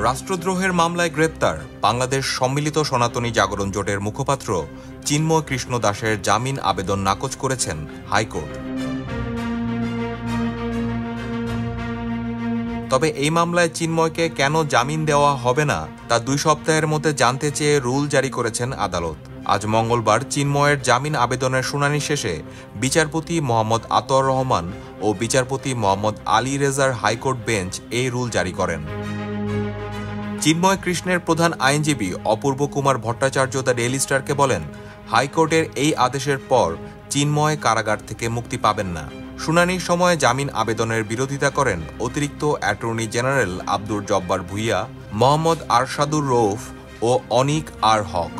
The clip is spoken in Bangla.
রাষ্ট্রদ্রোহের মামলায় গ্রেপ্তার বাংলাদেশ সম্মিলিত সনাতনী জাগরণ জোটের মুখপাত্র চিন্ময় কৃষ্ণ দাসের জামিন আবেদন নাকচ করেছেন হাইকোর্ট। তবে এই মামলায় চিন্ময়কে কেন জামিন দেওয়া হবে না তা 2 সপ্তাহের মধ্যে জানতে চেয়ে রুল জারি করেছেন আদালত। আজ মঙ্গলবার চিন্ময়ের জামিন আবেদনের শুনানি শেষে বিচারপতি মোহাম্মদ আতর রহমান ও বিচারপতি মোহাম্মদ আলী রেজার হাইকোর্ট বেঞ্চ এই রুল জারি করেন। চিন্ময় কৃষ্ণের প্রধান আইনজীবী অপূর্ব কুমার ভট্টাচার্য দ্য ডেইলি স্টারকে বলেন, হাইকোর্টের এই আদেশের পর চিন্ময় কারাগার থেকে মুক্তি পাবেন না। শুনানির সময় জামিন আবেদনের বিরোধিতা করেন অতিরিক্ত অ্যাটর্নি জেনারেল আব্দুর জব্বার ভুইয়া, মোহাম্মদ আরশাদুর রৌফ ও অনিক আর হক।